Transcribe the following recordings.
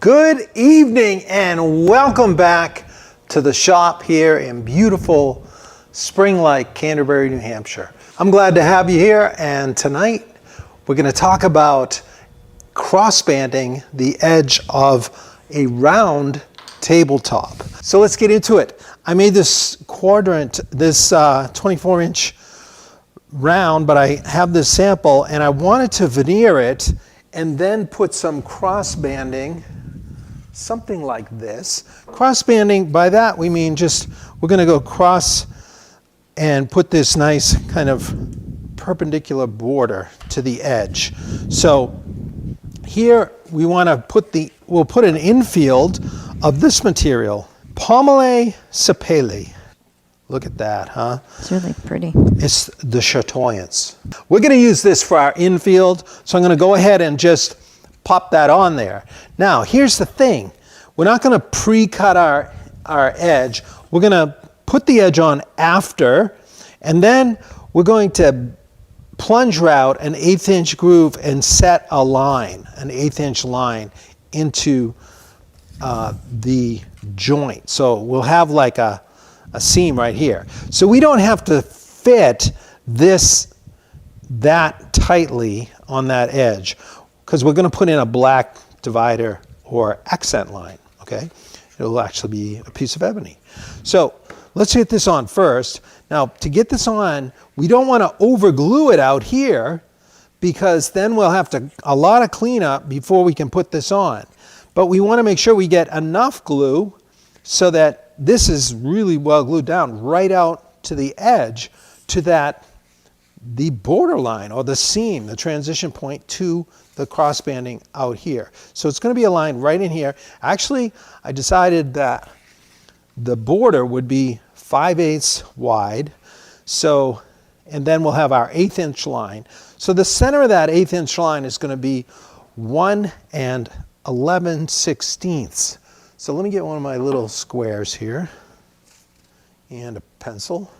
Good evening and welcome back to the shop here in beautiful spring-like Canterbury, New Hampshire. I'm glad to have you here, and tonight we're going to talk about crossbanding the edge of a round tabletop. So let's get into it. I made this quadrant, this 24-inch round, but I have this sample and I wanted to veneer it and then put some crossbanding, something like this. Crossbanding, by that we mean just we're going to go across and put this nice kind of perpendicular border to the edge. So here we want to put we'll put an infield of this material, Pomelet Sapele. Look at that, huh? It's really pretty. It's the chatoyance. We're going to use this for our infield, so I'm going to go ahead and just pop that on there. Now, here's the thing. We're not going to pre-cut our edge. We're going to put the edge on after, and then we're going to plunge route an 1/8 inch groove and set a line, an 1/8 inch line into the joint. So we'll have like a seam right here. So we don't have to fit that tightly on that edge because we're going to put in a black divider or accent line, okay? It'll actually be a piece of ebony. So let's get this on first. Now, to get this on, we don't want to over glue it out here because then we'll have a lot of cleanup before we can put this on. But we want to make sure we get enough glue so that this is really well glued down right out to the edge to the borderline or the seam, the transition point to the crossbanding out here. So it's going to be a line right in here. Actually, I decided that the border would be 5/8 wide. So, and then we'll have our 1/8 inch line. So the center of that 1/8 inch line is going to be 1 11/16. So let me get one of my little squares here and a pencil.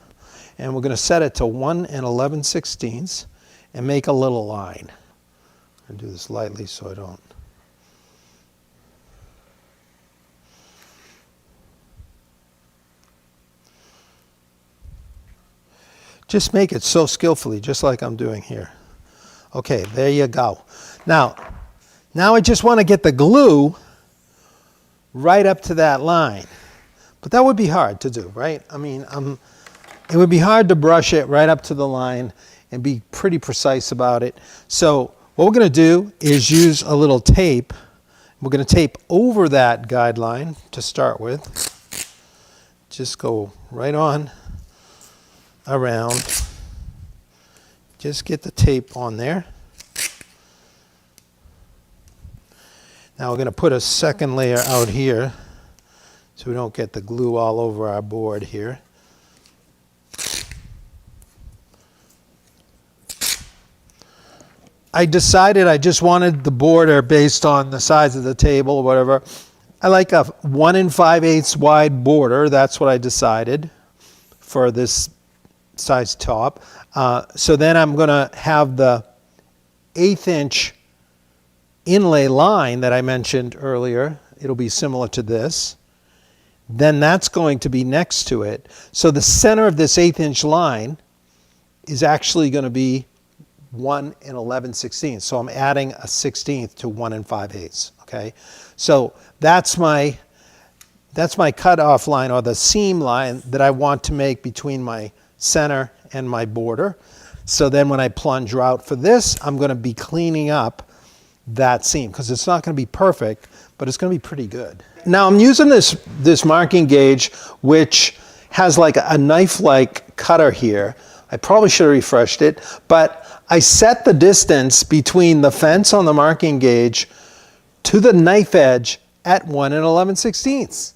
And we're going to set it to 1 11/16 and make a little line. I'm going to do this lightly so I don't. Just make it so skillfully, just like I'm doing here. Okay, there you go. Now I just want to get the glue right up to that line. But that would be hard to do, right? I mean, it would be hard to brush it right up to the line and be pretty precise about it. So what we're going to do is use a little tape. We're going to tape over that guideline to start with. Just go right on around. Just get the tape on there. Now we're going to put a second layer out here so we don't get the glue all over our board here. I decided I just wanted the border based on the size of the table or whatever. I like a 1 5/8 wide border. That's what I decided for this size top. So then I'm going to have the 1/8 inch inlay line that I mentioned earlier. It'll be similar to this. Then that's going to be next to it. So the center of this 1/8 inch line is actually going to be 1 11/16. So I'm adding a 1/16 to 1 5/8. Okay. So that's my cutoff line or the seam line that I want to make between my center and my border. So then when I plunge route for this, I'm going to be cleaning up that seam because it's not going to be perfect, but it's going to be pretty good. Now I'm using this marking gauge, which has like a knife-like cutter here. I probably should have refreshed it, but I set the distance between the fence on the marking gauge to the knife edge at 1 11/16.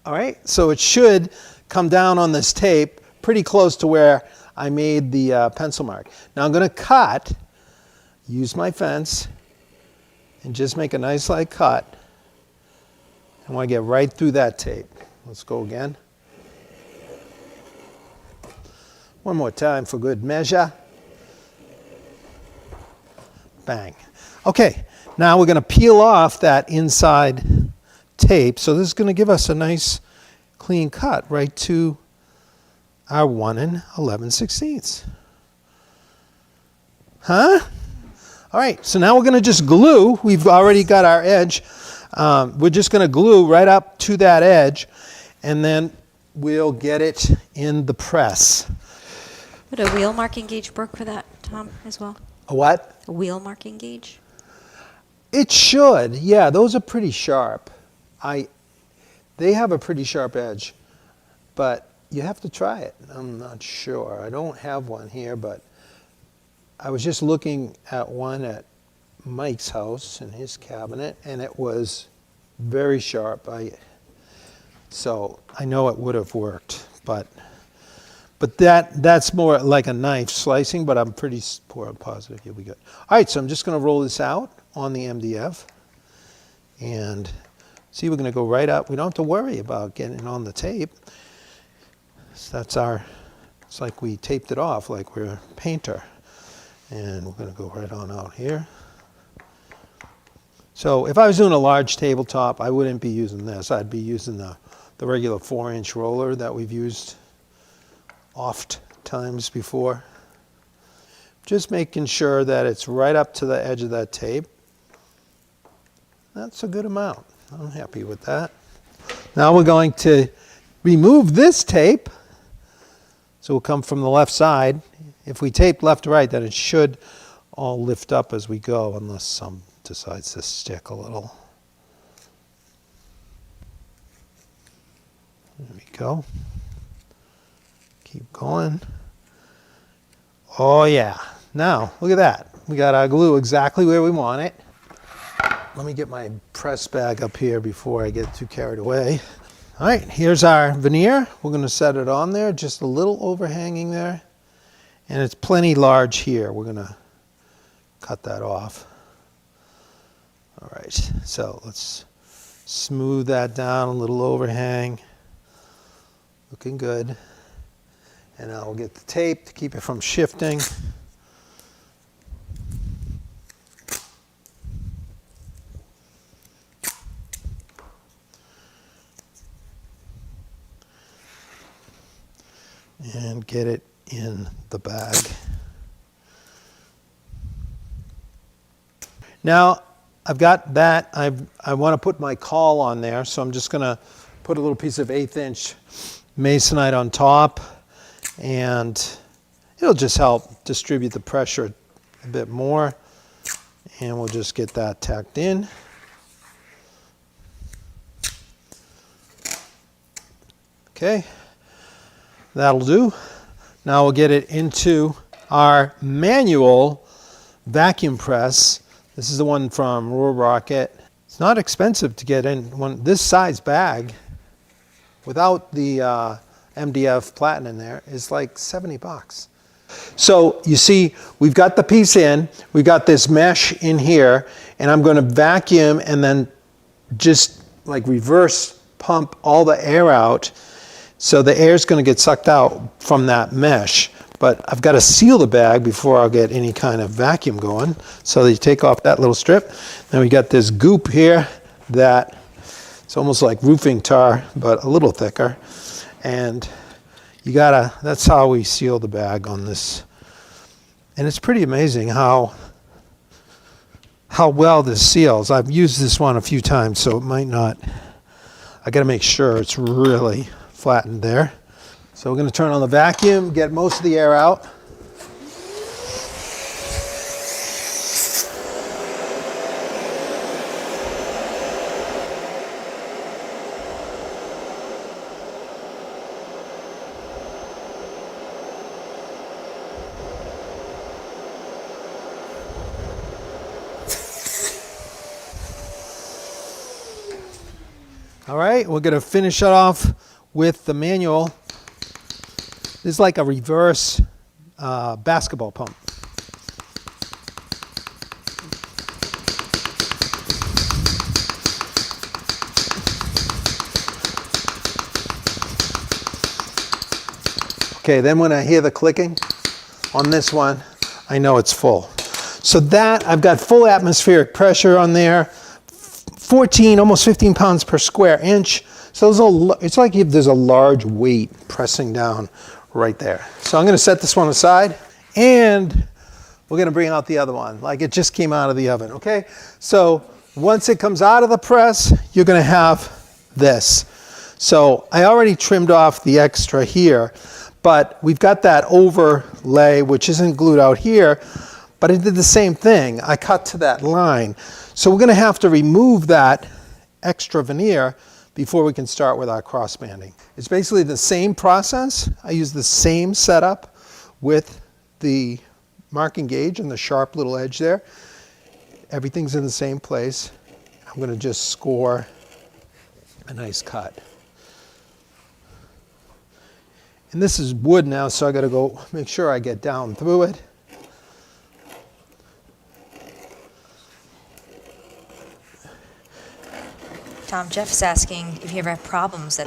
All right, so it should come down on this tape pretty close to where I made the pencil mark. Now I'm going to use my fence and just make a nice light cut. I want to get right through that tape. Let's go again. One more time for good measure. Bang. Okay, now we're going to peel off that inside tape. So this is going to give us a nice clean cut right to our 1 11/16. Huh? All right, so now we're going to just glue. We've already got our edge. We're just going to glue right up to that edge, and then we'll get it in the press. Would a wheel marking gauge work for that, Tom, as well? A what? A wheel marking gauge? It should. Yeah, those are pretty sharp. They have a pretty sharp edge, but you have to try it. I'm not sure. I don't have one here, but I was just looking at one at Mike's house in his cabinet, and it was very sharp. So I know it would have worked, but that's more like a knife slicing, but I'm pretty positive you'll be good. All right, so I'm just going to roll this out on the MDF, and see, we're going to go right up. We don't have to worry about getting it on the tape. So it's like we taped it off like we're a painter. And we're going to go right on out here. So if I was doing a large tabletop, I wouldn't be using this. I'd be using the regular 4-inch roller that we've used oft times before. Just making sure that it's right up to the edge of that tape. That's a good amount. I'm happy with that. Now we're going to remove this tape. So we'll come from the left side. If we tape left to right, then it should all lift up as we go, unless some decides to stick a little. There we go. Keep going. Oh yeah. Now, look at that. We got our glue exactly where we want it. Let me get my press bag up here before I get too carried away. All right, here's our veneer. We're going to set it on there, just a little overhanging there. And it's plenty large here. We're going to cut that off. All right, so let's smooth that down, a little overhang. Looking good. And now we'll get the tape to keep it from shifting. And get it in the bag. Now I've got that. I want to put my caul on there, so I'm just going to put a little piece of 1/8 inch masonite on top, and it'll just help distribute the pressure a bit more. And we'll just get that tacked in. Okay, that'll do. Now we'll get it into our manual vacuum press. This is the one from Roar Rocket. It's not expensive to get in this size bag without the MDF platen in there is like $70. So you see, we've got the piece in, we've got this mesh in here, and I'm going to vacuum and then just like reverse pump all the air out. So the air is going to get sucked out from that mesh. But I've got to seal the bag before I'll get any kind of vacuum going. So you take off that little strip. Then we got this goop here that it's almost like roofing tar, but a little thicker. And that's how we seal the bag on this. And it's pretty amazing how well this seals. I've used this one a few times, so it might not. I got to make sure it's really flattened there. So we're going to turn on the vacuum, get most of the air out. All right, we're going to finish it off with the manual. This is like a reverse basketball pump. Okay, then when I hear the clicking on this one, I know it's full. So that, I've got full atmospheric pressure on there, 14, almost 15 pounds per square inch. So it's like if there's a large weight pressing down right there. So I'm gonna set this one aside, and we're gonna bring out the other one, like it just came out of the oven, okay? So once it comes out of the press, you're gonna have this. So I already trimmed off the extra here, but we've got that overlay, which isn't glued out here, but I did the same thing. I cut to that line. So we're gonna have to remove that extra veneer before we can start with our crossbanding. It's basically the same process. I use the same setup with the marking gauge and the sharp little edge there. Everything's in the same place. I'm gonna just score a nice cut. And this is wood now, so I gotta go make sure I get down through it. Tom, Jeff's asking if you ever have problems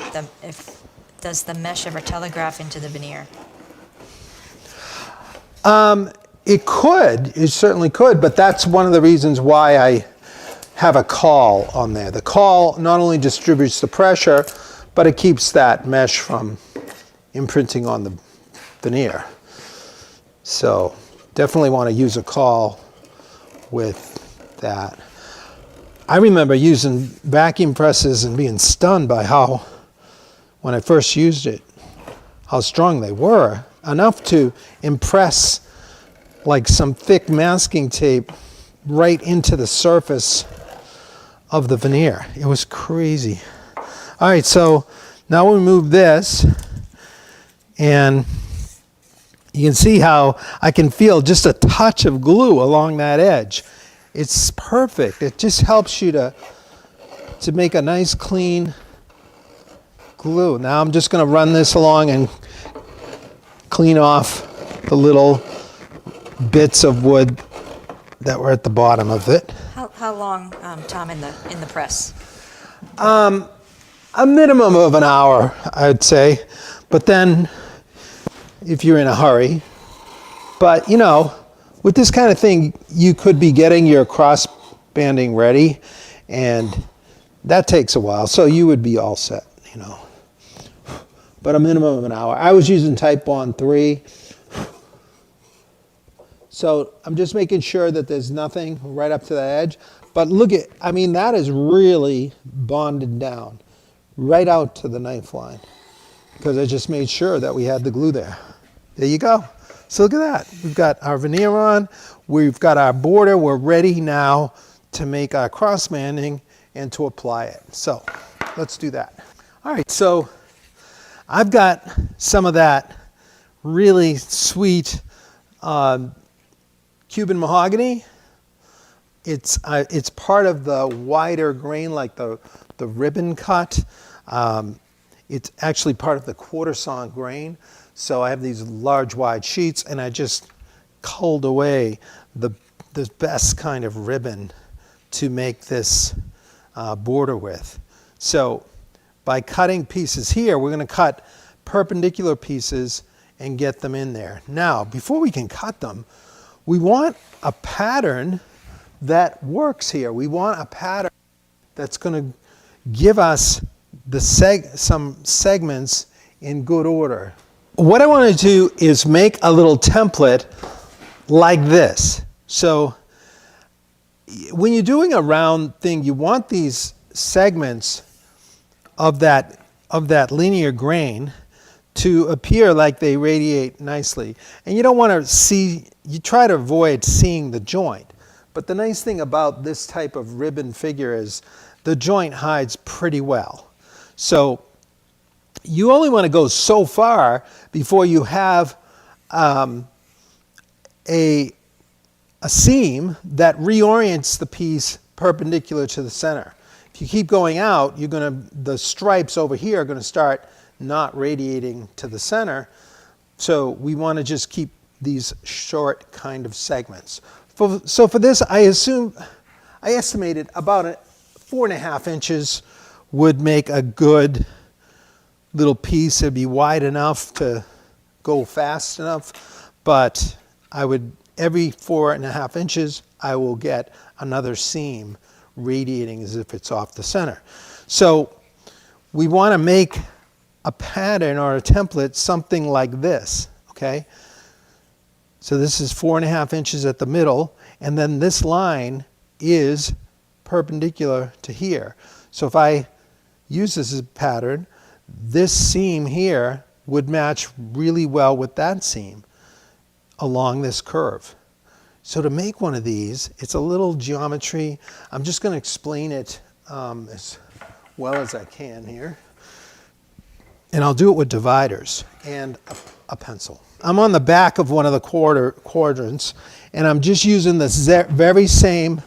does the mesh ever telegraph into the veneer? It certainly could, but that's one of the reasons why I have a caul on there. The caul not only distributes the pressure, but it keeps that mesh from imprinting on the veneer. So definitely want to use a caul with that. I remember using vacuum presses and being stunned by how, when I first used it, how strong they were, enough to impress like some thick masking tape right into the surface of the veneer. It was crazy. All right, so now we move this, and you can see how I can feel just a touch of glue along that edge. It's perfect. It just helps you to make a nice clean glue. Now I'm just going to run this along and clean off the little bits of wood that were at the bottom of it. How long, Tom, in the press? A minimum of an hour, I'd say. But then, if you're in a hurry, but you know, with this kind of thing, you could be getting your cross banding ready, and that takes a while. So you would be all set, you know. But a minimum of an hour. I was using Type Bond 3. So I'm just making sure that there's nothing right up to the edge. But look at, I mean, that is really bonded down right out to the knife line, because I just made sure that we had the glue there. There you go. So look at that. We've got our veneer on. We've got our border. We're ready now to make our crossbanding and to apply it. So let's do that. All right, so I've got some of that really sweet Cuban mahogany. It's part of the wider grain, like the ribbon cut. It's actually part of the quarter sawn grain. So I have these large wide sheets, and I just culled away the best kind of ribbon to make this border with. So by cutting pieces here, we're going to cut perpendicular pieces and get them in there. Now, before we can cut them, we want a pattern that works here. We want a pattern that's going to give us some segments in good order. What I want to do is make a little template like this. So when you're doing a round thing, you want these segments of that linear grain to appear like they radiate nicely. And you don't want to see, you try to avoid seeing the joint. But the nice thing about this type of ribbon figure is the joint hides pretty well. So you only want to go so far before you have a seam that reorients the piece perpendicular to the center. If you keep going out, the stripes over here are going to start not radiating to the center. So we want to just keep these short kind of segments. So for this, I estimated about 4.5 inches would make a good little piece. It'd be wide enough to go fast enough, but I would every 4.5 inches, I will get another seam radiating as if it's off the center. So we want to make a pattern or a template something like this, okay? So this is 4.5 inches at the middle, and then this line is perpendicular to here. So if I use this as a pattern, this seam here would match really well with that seam along this curve. So to make one of these, it's a little geometry. I'm just going to explain it as well as I can here. And I'll do it with dividers and a pencil. I'm on the back of one of the quadrants, and I'm just using this very same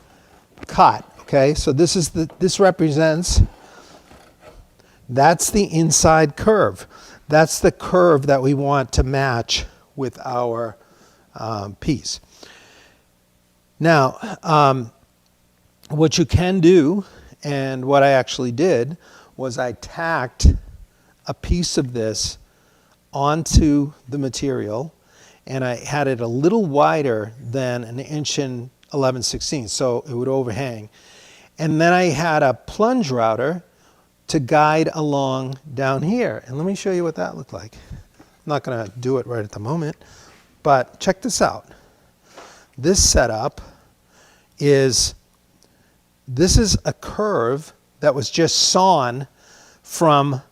cut. Okay, so this represents, that's the inside curve. That's the curve that we want to match with our piece. Now, what you can do, and what I actually did, was I tacked a piece of this onto the material, and I had it a little wider than 1 inch and 11/16, so it would overhang. And then I had a plunge router to guide along down here. And let me show you what that looked like. I'm not going to do it right at the moment, but check this out. This setup is, this is a curve that was just sawn from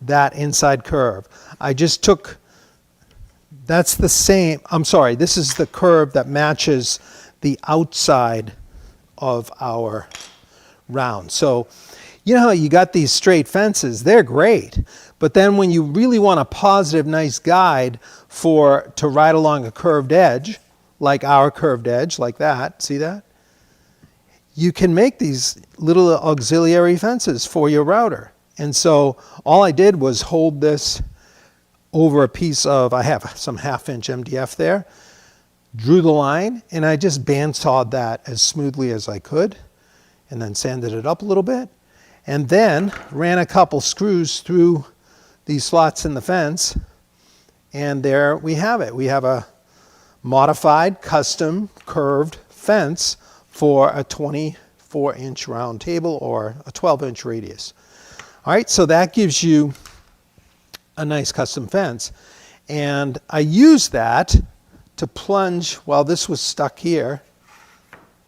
that inside curve. I just took, that's the same, I'm sorry, this is the curve that matches the outside of our round. So you know how you got these straight fences, they're great, but then when you really want a positive, nice guide to ride along a curved edge, like our curved edge, like that, see that? You can make these little auxiliary fences for your router. And so all I did was hold this over a piece of, I have some 1/2 inch MDF there, drew the line, and I just bandsawed that as smoothly as I could, and then sanded it up a little bit, and then ran a couple screws through these slots in the fence, and there we have it. We have a modified, custom, curved fence for a 24-inch round table or a 12-inch radius. All right, so that gives you a nice custom fence. And I used that to plunge while this was stuck here.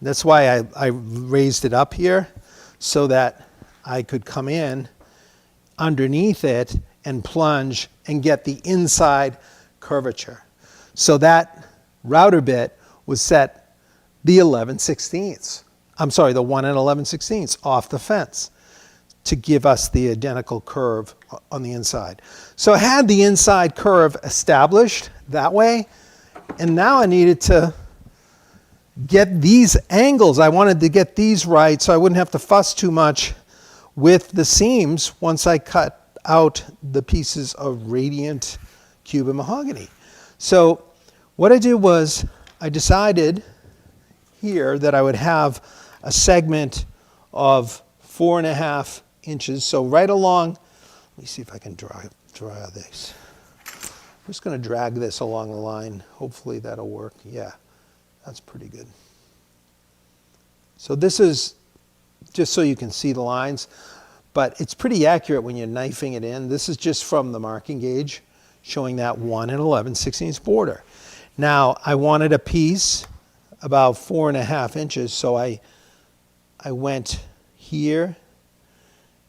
That's why I raised it up here, so that I could come in underneath it and plunge and get the inside curvature. So that router bit was set the 11/16. I'm sorry, the 1 11/16 off the fence to give us the identical curve on the inside. So I had the inside curve established that way, and now I needed to get these angles. I wanted to get these right so I wouldn't have to fuss too much with the seams once I cut out the pieces of radiant Cuban mahogany. So what I did was I decided here that I would have a segment of 4.5 inches. So right along, let me see if I can draw this. I'm just going to drag this along the line. Hopefully that'll work. Yeah, that's pretty good. So this is just so you can see the lines, but it's pretty accurate when you're knifing it in. This is just from the marking gauge showing that 1 11/16 border. Now I wanted a piece about 4.5 inches, so I went here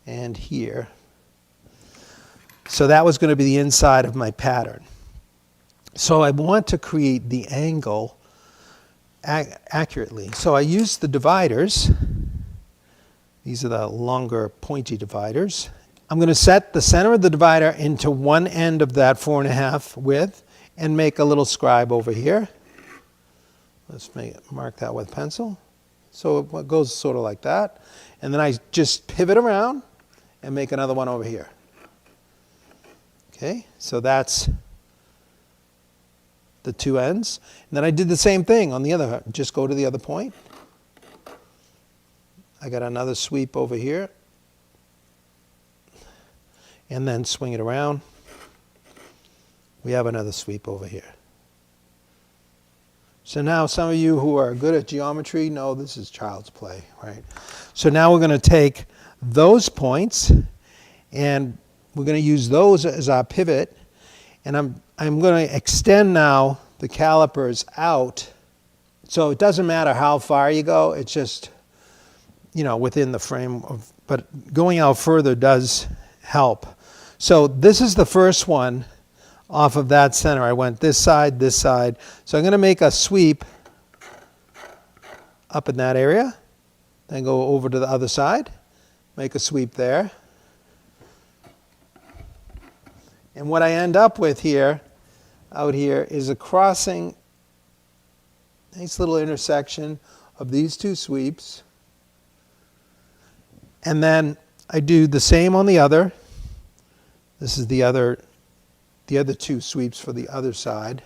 and here. So that was going to be the inside of my pattern. So I want to create the angle accurately. So I used the dividers. These are the longer pointy dividers. I'm going to set the center of the divider into one end of that 4.5 width and make a little scribe over here. Let's mark that with pencil. So it goes sort of like that. And then I just pivot around and make another one over here. Okay, so that's the two ends. And then I did the same thing on the other, just go to the other point. I got another sweep over here. And then swing it around. We have another sweep over here. So now some of you who are good at geometry know this is child's play, right? So now we're going to take those points and we're going to use those as our pivot. And I'm going to extend now the calipers out. So it doesn't matter how far you go, it's just, you know, within the frame of, but going out further does help. So this is the first one off of that center. I went this side. So I'm going to make a sweep up in that area, then go over to the other side, make a sweep there. And what I end up with here, out here, is a crossing, nice little intersection of these two sweeps. And then I do the same on the other. This is the other two sweeps for the other side.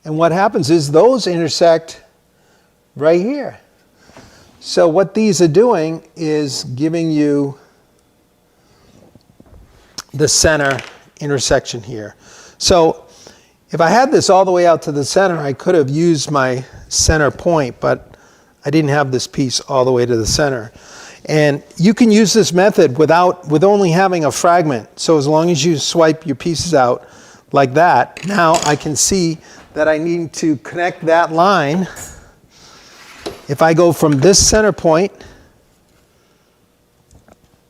And what happens is those intersect right here. So what these are doing is giving you the center intersection here. So if I had this all the way out to the center, I could have used my center point, but I didn't have this piece all the way to the center. And you can use this method with only having a fragment. So as long as you swipe your pieces out like that, now I can see that I need to connect that line. If I go from this center point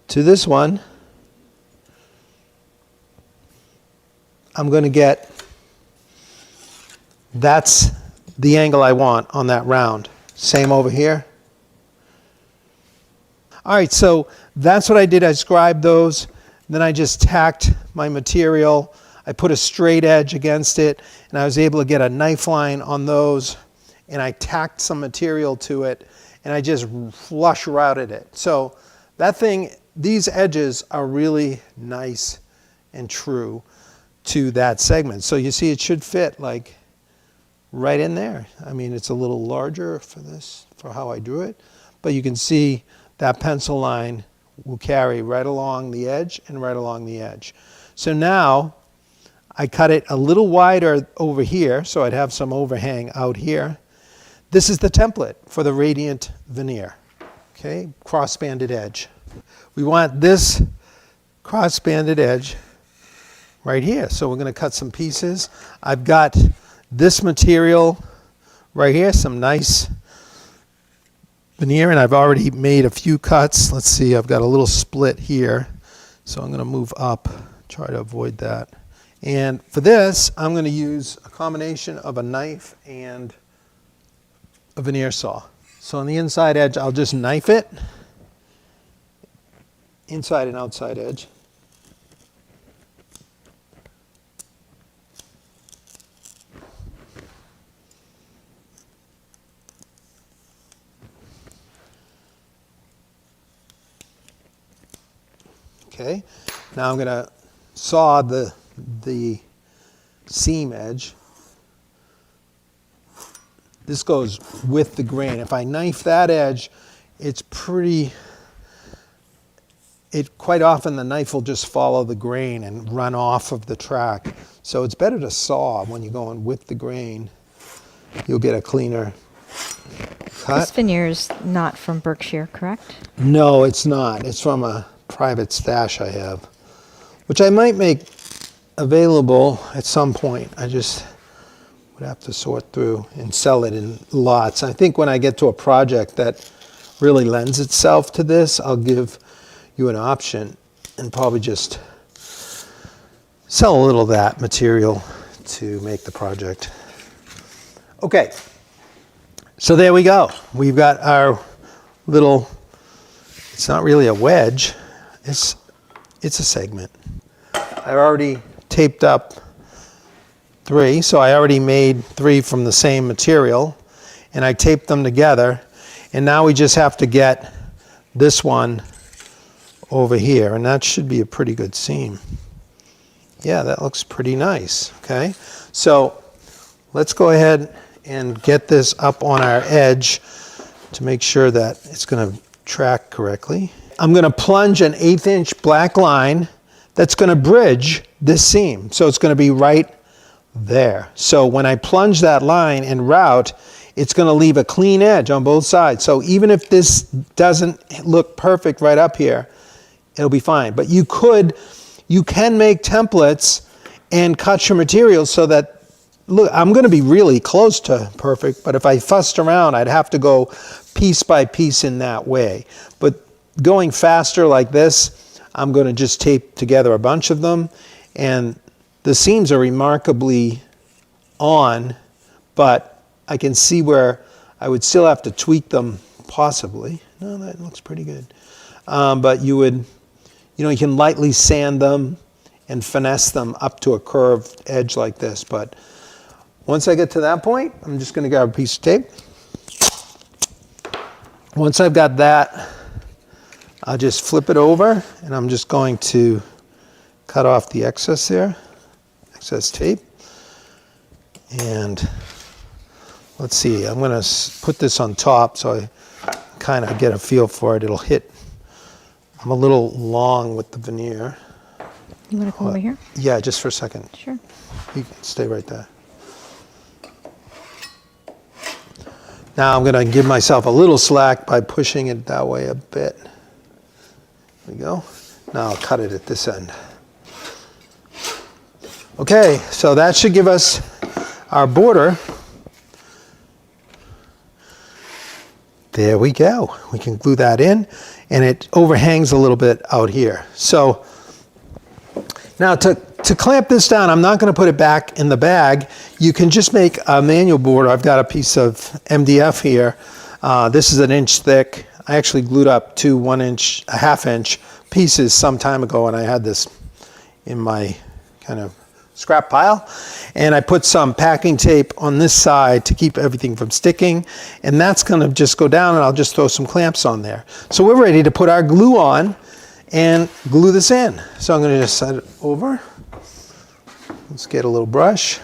to this one, I'm going to get, that's the angle I want on that round. Same over here. All right, so that's what I did. I scribed those. Then I just tacked my material. I put a straight edge against it, and I was able to get a knife line on those. And I tacked some material to it, and I just flush routed it. So that thing, these edges are really nice and true to that segment. So you see it should fit like right in there. I mean, it's a little larger for this, for how I drew it, but you can see that pencil line will carry right along the edge and right along the edge. So now I cut it a little wider over here, so I'd have some overhang out here. This is the template for the radiant veneer, okay? Cross-banded edge. We want this cross-banded edge right here. So we're going to cut some pieces. I've got this material right here, some nice veneer, and I've already made a few cuts. Let's see, I've got a little split here. So I'm going to move up, try to avoid that. And for this, I'm going to use a combination of a knife and a veneer saw. So on the inside edge, I'll just knife it, inside and outside edge. Okay, now I'm going to saw the seam edge. This goes with the grain. If I knife that edge, quite often the knife will just follow the grain and run off of the track. So it's better to saw when you're going with the grain. You'll get a cleaner cut. This veneer is not from Berkshire, correct? No, it's not. It's from a private stash I have, which I might make available at some point. I just would have to sort through and sell it in lots. I think when I get to a project that really lends itself to this, I'll give you an option and probably just sell a little of that material to make the project. Okay, so there we go. We've got our little, it's not really a wedge, it's a segment. I've already taped up 3, so I already made 3 from the same material, and I taped them together, and now we just have to get this one over here, and that should be a pretty good seam. Yeah, that looks pretty nice. Okay, so let's go ahead and get this up on our edge to make sure that it's going to track correctly. I'm going to plunge an 1/8 inch black line that's going to bridge this seam. So it's going to be right there. So when I plunge that line and route, it's going to leave a clean edge on both sides. So even if this doesn't look perfect right up here, it'll be fine. But you can make templates and cut your materials so that, look, I'm going to be really close to perfect, but if I fussed around, I'd have to go piece by piece in that way. But going faster like this, I'm going to just tape together a bunch of them, and the seams are remarkably on, but I can see where I would still have to tweak them possibly. No, that looks pretty good. But you can lightly sand them and finesse them up to a curved edge like this. But once I get to that point, I'm just going to grab a piece of tape. Once I've got that, I'll just flip it over, and I'm just going to cut off the excess there, excess tape. And let's see, I'm going to put this on top so I kind of get a feel for it. It'll hit. I'm a little long with the veneer. You want to come over here? Yeah, just for a second. Sure. You can stay right there. Now I'm going to give myself a little slack by pushing it that way a bit. There we go. Now I'll cut it at this end. Okay, so that should give us our border. There we go. We can glue that in, and it overhangs a little bit out here. So now to clamp this down, I'm not going to put it back in the bag. You can just make a manual border. I've got a piece of MDF here. This is 1 inch thick. I actually glued up 2 1/2 inch pieces some time ago, and I had this in my kind of scrap pile. And I put some packing tape on this side to keep everything from sticking. And that's going to just go down, and I'll just throw some clamps on there. So we're ready to put our glue on and glue this in. So I'm going to just set it over. Let's get a little brush.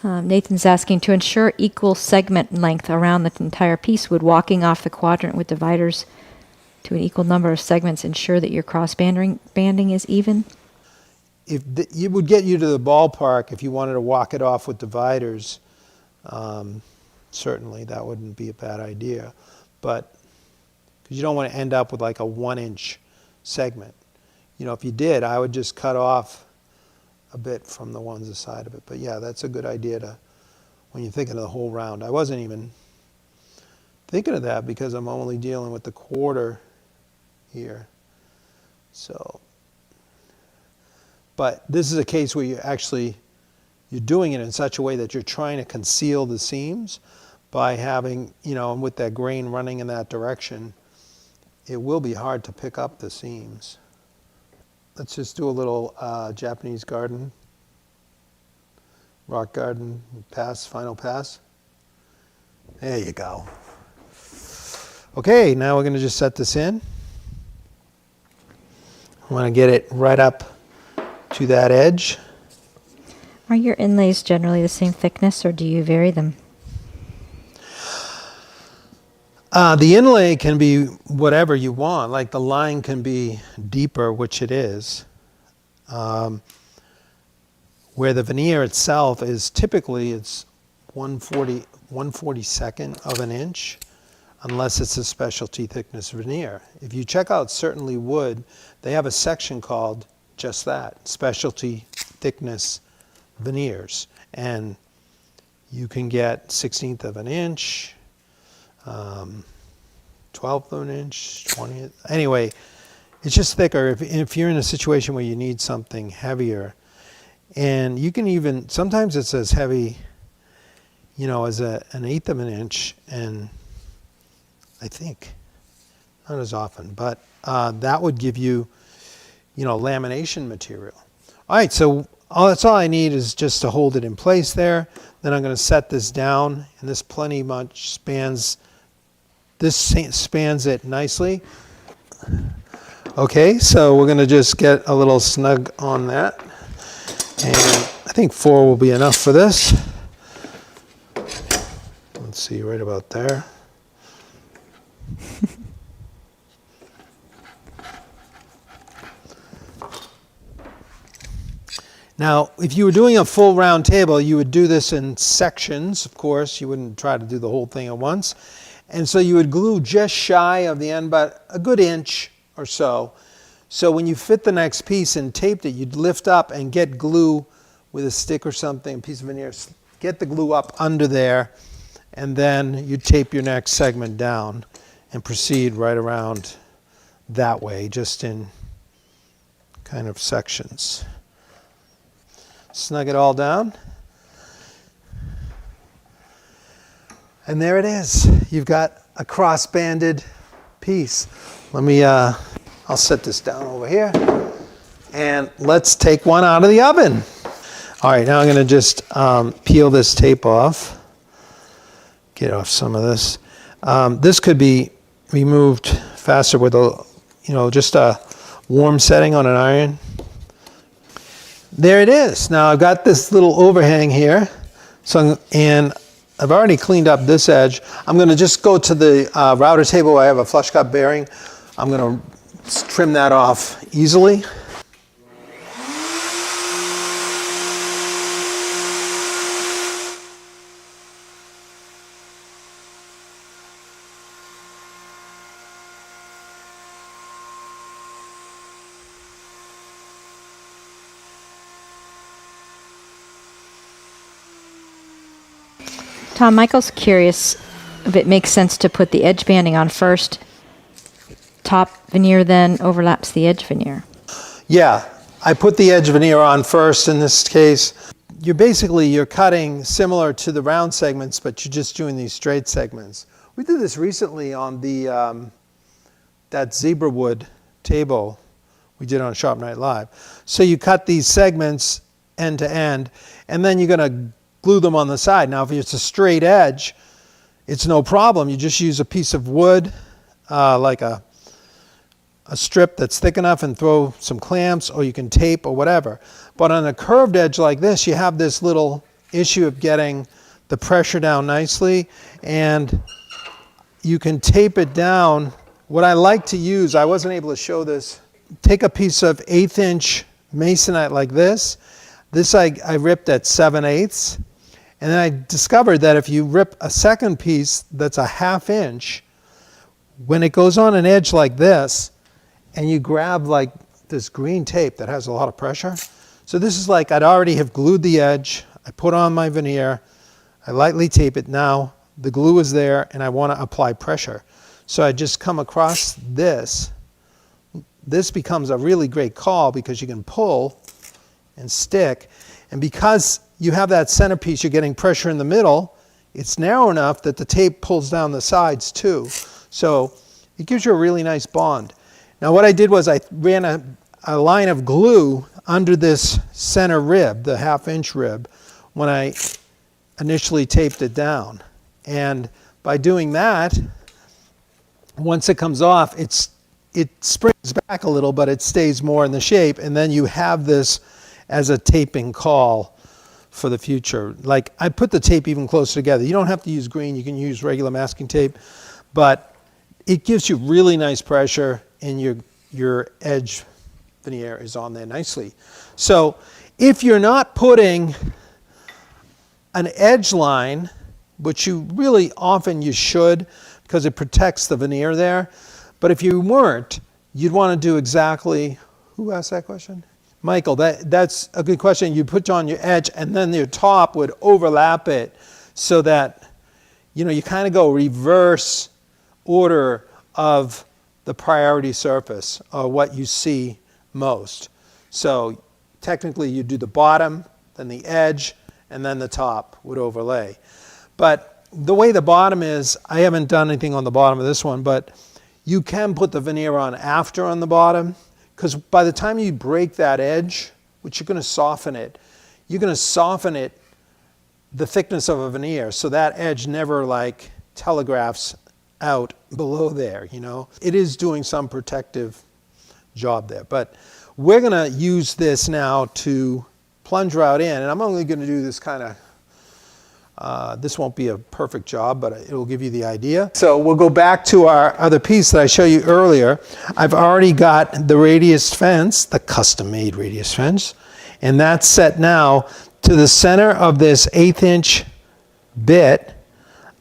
Nathan's asking, to ensure equal segment length around the entire piece, would walking off the quadrant with dividers to an equal number of segments ensure that your banding is even? It would get you to the ballpark if you wanted to walk it off with dividers. Certainly, that wouldn't be a bad idea. But because you don't want to end up with like a 1 inch segment. If you did, I would just cut off a bit from the ones aside of it. But yeah, that's a good idea when you're thinking of the whole round. I wasn't even thinking of that because I'm only dealing with the quarter here. So, but this is a case where you're doing it in such a way that you're trying to conceal the seams by having, with that grain running in that direction, it will be hard to pick up the seams. Let's just do a little Japanese garden, rock garden pass, final pass. There you go. Okay, now we're going to just set this in. I want to get it right up to that edge. Are your inlays generally the same thickness, or do you vary them? The inlay can be whatever you want. Like the line can be deeper, which it is. Where the veneer itself is typically it's 1/42nd of an inch, unless it's a specialty thickness veneer. If you check out Certainly Wood, they have a section called just that, specialty thickness veneers. And you can get 1/16th of an inch, 12th of an inch, 20th. Anyway, it's just thicker if you're in a situation where you need something heavier. And you can even, sometimes it's as heavy, as an 1/8 of an inch, and I think, not as often, but that would give you, lamination material. All right, so that's all I need is just to hold it in place there. Then I'm going to set this down, and this plenty much spans it nicely. Okay, so we're going to just get a little snug on that. And I think 4 will be enough for this. Let's see, right about there. Now, if you were doing a full round table, you would do this in sections, of course. You wouldn't try to do the whole thing at once. And so you would glue just shy of the end, but a good inch or so. So when you fit the next piece and taped it, you'd lift up and get glue with a stick or something, a piece of veneer, get the glue up under there, and then you tape your next segment down and proceed right around that way, just in kind of sections. Snug it all down. And there it is. You've got a cross-banded piece. Let me, I'll set this down over here. And let's take one out of the oven. All right, now I'm going to just peel this tape off. Get off some of this. This could be removed faster with a, just a warm setting on an iron. There it is. Now I've got this little overhang here. And I've already cleaned up this edge. I'm going to just go to the router table where I have a flush cut bearing. I'm going to trim that off easily. Tom, Michael's curious if it makes sense to put the edge banding on first, top veneer then overlaps the edge veneer. Yeah, I put the edge veneer on first in this case. You're cutting similar to the round segments, but you're just doing these straight segments. We did this recently on the that zebra wood table we did on Sharp Night Live. So you cut these segments end to end, and then you're going to glue them on the side. Now, if it's a straight edge, it's no problem. You just use a piece of wood, like a strip that's thick enough, and throw some clamps, or you can tape or whatever. But on a curved edge like this, you have this little issue of getting the pressure down nicely, and you can tape it down. What I like to use, I wasn't able to show this, take a piece of 1/8 inch masonite like this. This I ripped at 7/8. And then I discovered that if you rip a second piece that's a 1/2 inch, when it goes on an edge like this, and you grab like this green tape that has a lot of pressure. So this is like I'd already have glued the edge. I put on my veneer. I lightly tape it. Now the glue is there, and I want to apply pressure. So I just come across this. This becomes a really great call because you can pull and stick. And because you have that centerpiece, you're getting pressure in the middle, it's narrow enough that the tape pulls down the sides too. So it gives you a really nice bond. Now what I did was I ran a line of glue under this center rib, the 1/2 inch rib, when I initially taped it down. And by doing that, once it comes off, it springs back a little, but it stays more in the shape. And then you have this as a taping call for the future. Like I put the tape even closer together. You don't have to use green, you can use regular masking tape, but it gives you really nice pressure, and your edge veneer is on there nicely. So if you're not putting an edge line, which you really often you should because it protects the veneer there, but if you weren't, you'd want to do exactly, who asked that question? Michael, that's a good question. You put on your edge, and then your top would overlap it so that, you kind of go reverse order of the priority surface, or what you see most. So technically you do the bottom, then the edge, and then the top would overlay. But the way the bottom is, I haven't done anything on the bottom of this one, but you can put the veneer on after on the bottom. Because by the time you break that edge, which you're going to soften it, you're going to soften it the thickness of a veneer, so that edge never like telegraphs out below there, It is doing some protective job there. But we're going to use this now to plunge right in, and I'm only going to do this kind of this won't be a perfect job, but it will give you the idea. So we'll go back to our other piece that I showed you earlier. I've already got the radius fence, the custom-made radius fence, And that's set now to the center of this 1/8 inch bit.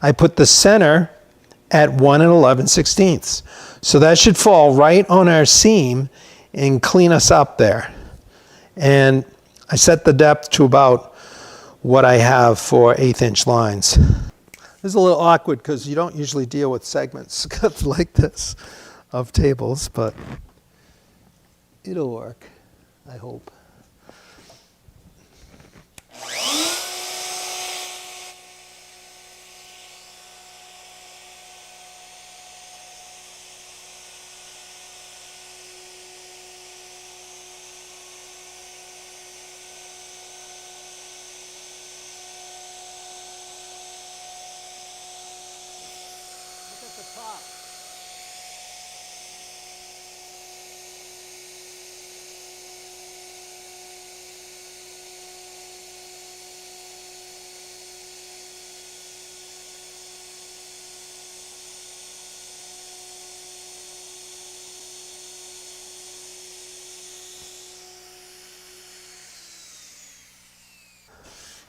I put the center at 1 11/16. So that should fall right on our seam and clean us up there. And I set the depth to about what I have for 1/8 inch lines. This is a little awkward because you don't usually deal with segments cut like this of tables, but it'll work, I hope.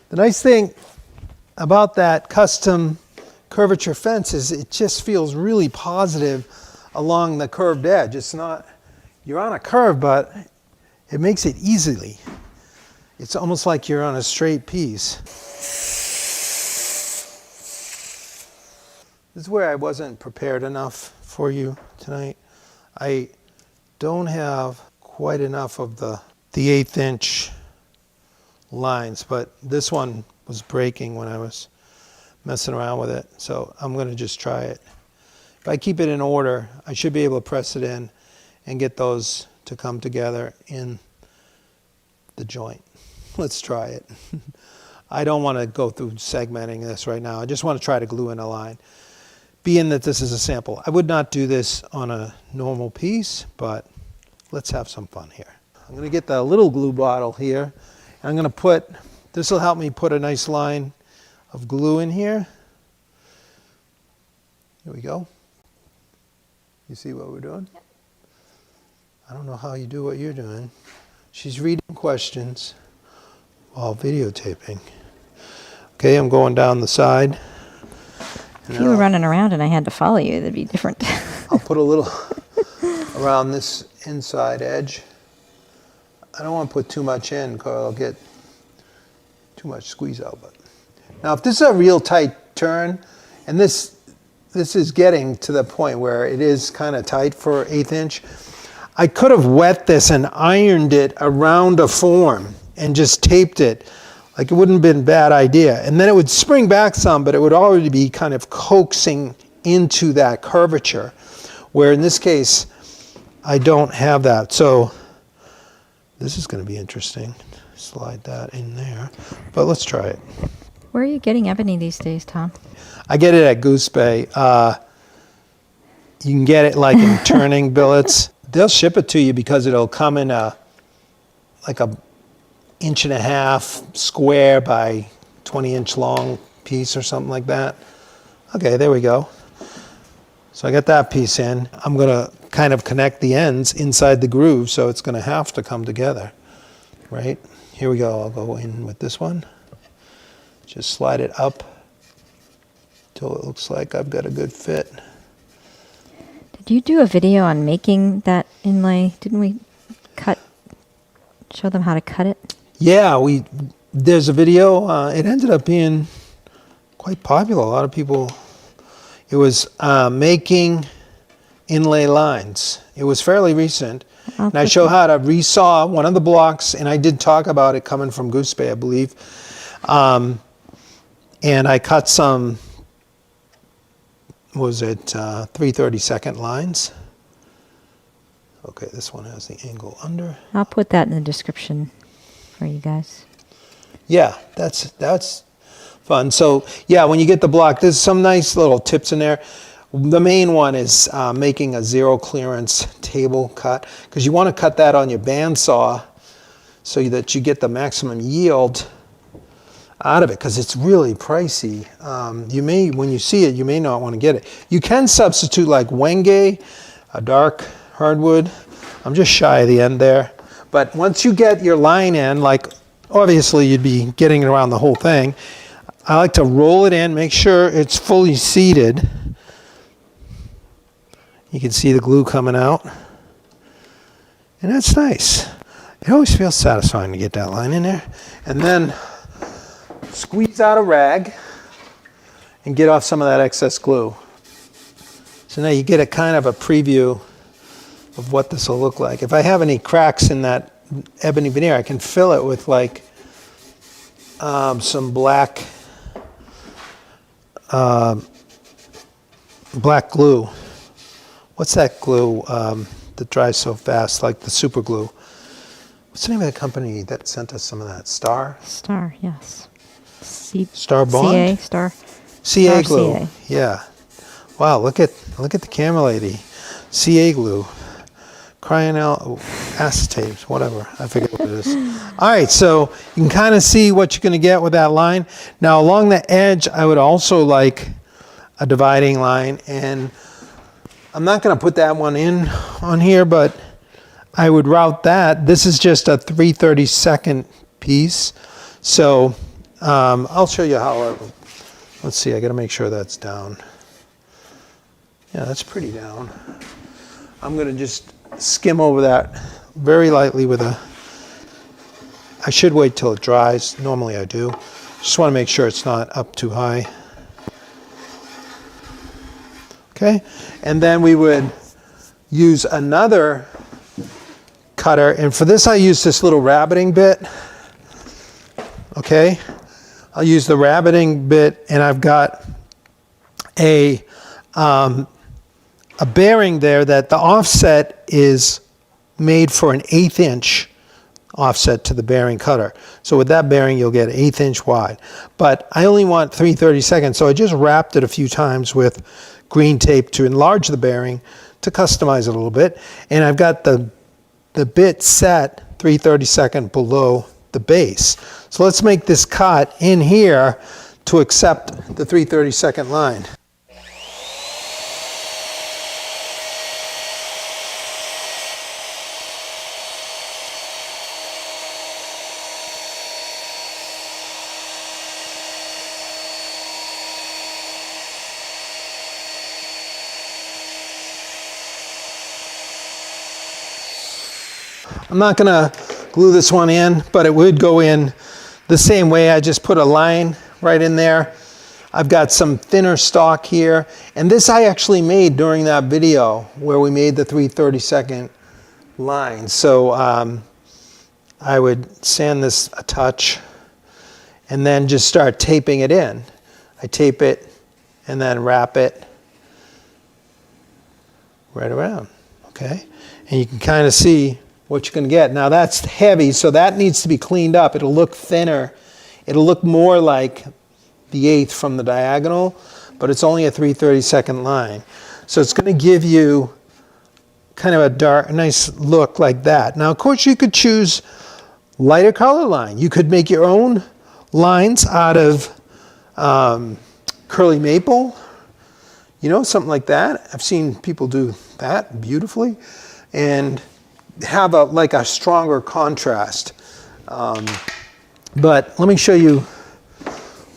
The nice thing about that custom curvature fence is it just feels really positive along the curved edge. It's not, you're on a curve, but it makes it easily. It's almost like you're on a straight piece. This is where I wasn't prepared enough for you tonight. I don't have quite enough of the 1/8 inch lines, but this one was breaking when I was messing around with it, so I'm going to just try it. If I keep it in order, I should be able to press it in and get those to come together in the joint. Let's try it. I don't want to go through segmenting this right now. I just want to try to glue in a line. Being that this is a sample, I would not do this on a normal piece, but let's have some fun here. I'm going to get the little glue bottle here. I'm going to put, this will help me put a nice line of glue in here. Here we go. You see what we're doing? Yep. I don't know how you do what you're doing. She's reading questions while videotaping. Okay, I'm going down the side. If you were running around and I had to follow you, that'd be different. I'll put a little around this inside edge. I don't want to put too much in because I'll get too much squeeze out. But now if this is a real tight turn, and this is getting to the point where it is kind of tight for 1/8 inch, I could have wet this and ironed it around a form and just taped it. Like, it wouldn't have been a bad idea. And then it would spring back some, but it would already be kind of coaxing into that curvature, where in this case, I don't have that. So this is going to be interesting. Slide that in there, but let's try it. Where are you getting ebony these days, Tom? I get it at Goose Bay. You can get it like in turning billets. They'll ship it to you because it'll come in like a 1.5 inch square by 20 inch long piece or something like that. Okay, there we go. So I got that piece in. I'm gonna kind of connect the ends inside the groove, so it's gonna have to come together, right? Here we go, I'll go in with this one. Just slide it up till it looks like I've got a good fit. Did you do a video on making that inlay? Didn't we show them how to cut it? Yeah, there's a video. It ended up being quite popular. A lot of people, it was making inlay lines. It was fairly recent. And I show how to resaw one of the blocks, and I did talk about it coming from Goose Bay, I believe. And I cut some, was it 3/32 lines? Okay, this one has the angle under. I'll put that in the description for you guys. Yeah, that's fun. So yeah, when you get the block, there's some nice little tips in there. The main one is making a zero clearance table cut, because you want to cut that on your bandsaw so that you get the maximum yield out of it, because it's really pricey. You may, when you see it, you may not want to get it. You can substitute like Wenge, a dark hardwood. I'm just shy of the end there, But once you get your line in, like obviously you'd be getting it around the whole thing, I like to roll it in, make sure it's fully seated. You can see the glue coming out. And that's nice. It always feels satisfying to get that line in there. And then squeeze out a rag and get off some of that excess glue. So now you get a kind of a preview of what this will look like. If I have any cracks in that ebony veneer, I can fill it with like some black glue. What's that glue that dries so fast, like the super glue? What's the name of the company that sent us some of that? Star, yes. Star Bond? CA, Star. CA Star glue. CA. Yeah. Wow, look at the camera lady. CA glue. Crying out, acetate, whatever. I forget what it is. All right, so you can kind of see what you're going to get with that line. Now, along the edge, I would also like a dividing line, and I'm not going to put that one in on here, but I would route that. This is just a 3/32 piece, so I'll show you how. Let's see. I got to make sure that's down. Yeah, that's pretty down. I'm going to just skim over that very lightly with a. I should wait till it dries. Normally I do. Just want to make sure it's not up too high. Okay, and then we would use another cutter, and for this I use this little rabbiting bit. Okay, I'll use the rabbiting bit, and I've got a bearing there that the offset is made for an 1/8 inch offset to the bearing cutter. So with that bearing, you'll get 1/8 inch wide. But I only want 3/32, so I just wrapped it a few times with green tape to enlarge the bearing, to customize it a little bit. And I've got the bit set 3/32 below the base. So let's make this cut in here to accept the 3/32 line. I'm not going to glue this one in, but it would go in the same way. I just put a line right in there. I've got some thinner stock here, and this I actually made during that video where we made the 3/32 line. So I would sand this a touch and then just start taping it in. I tape it and then wrap it right around, okay? And you can kind of see what you're going to get. Now that's heavy, so that needs to be cleaned up. It'll look thinner. It'll look more like the 1/8 from the diagonal, but it's only a 3/32 line. So it's going to give you kind of a dark, nice look like that. Now, of course, you could choose lighter color line. You could make your own lines out of curly maple, you know, something like that. I've seen people do that beautifully, and have like a stronger contrast. But let me show you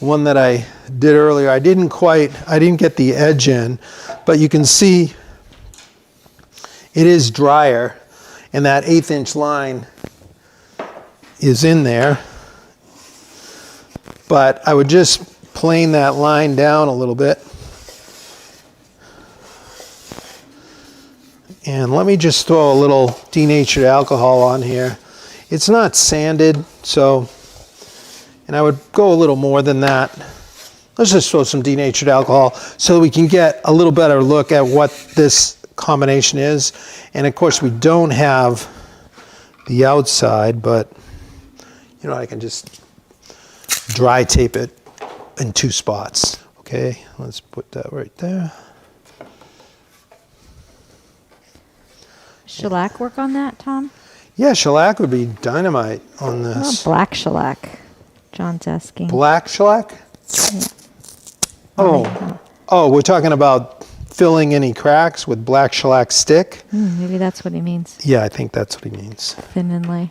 one that I did earlier. I didn't get the edge in, but you can see it is drier, and that 1/8 inch line is in there. But I would just plane that line down a little bit. And let me just throw a little denatured alcohol on here. It's not sanded, so, and I would go a little more than that. Let's just throw some denatured alcohol so we can get a little better look at what this combination is. And of course we don't have the outside, but you know, I can just dry tape it in 2 spots. Okay, let's put that right there. Shellac work on that, Tom? Yeah, shellac would be dynamite on Oh, this. black shellac. John's asking. Black shellac? Yeah. Oh, we're talking about filling any cracks with black shellac stick. Maybe that's what he means. Yeah, I think that's what he means. Thin inlay.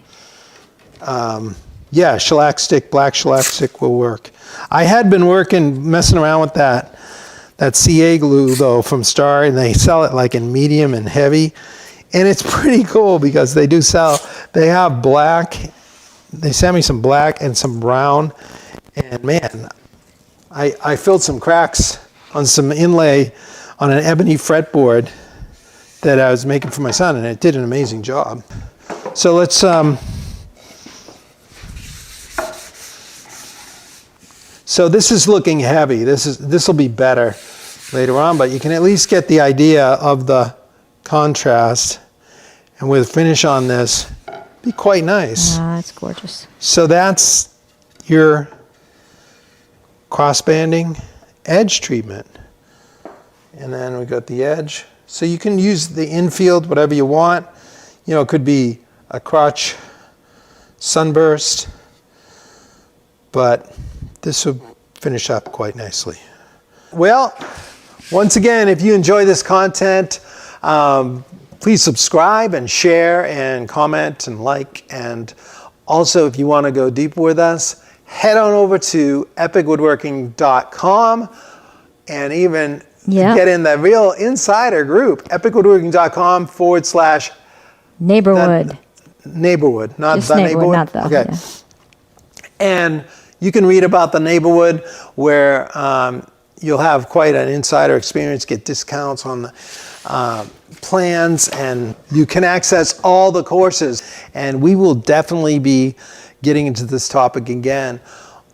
Yeah, shellac stick, black shellac stick will work. I had been messing around with that CA glue though from Star, and they sell it like in medium and heavy. And it's pretty cool because they have black, they sent me some black and some brown. And man, I filled some cracks on some inlay on an ebony fretboard that I was making for my son, and it did an amazing job. So let's, so this is looking heavy. This will be better later on, but you can at least get the idea of the contrast. And with finish on this, be quite nice. Ah, it's gorgeous. So that's your crossbanding edge treatment. And then we got the edge. So you can use the infield, whatever you want. You know, it could be a crotch sunburst, but this will finish up quite nicely. Well, once again, if you enjoy this content, please subscribe and share and comment and like. And also, if you want to go deeper with us, head on over to epicwoodworking.com and even get in the real insider group, epicwoodworking.com/neighborwood. Neighborwood, not Just the neighborwood, neighborwood. not the, okay. yeah. And you can read about the neighborwood where you'll have quite an insider experience, get discounts on the plans, and you can access all the courses. And we will definitely be getting into this topic again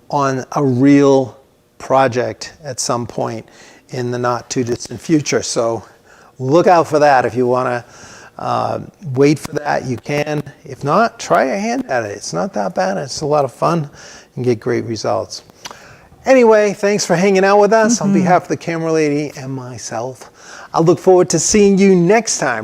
on a real project at some point in the not too distant future. So look out for that. If you want to wait for that, you can. If not, try your hand at it. It's not that bad. It's a lot of fun and get great results. Anyway, thanks for hanging out with us. On behalf of the camera lady and myself, I look forward to seeing you next time.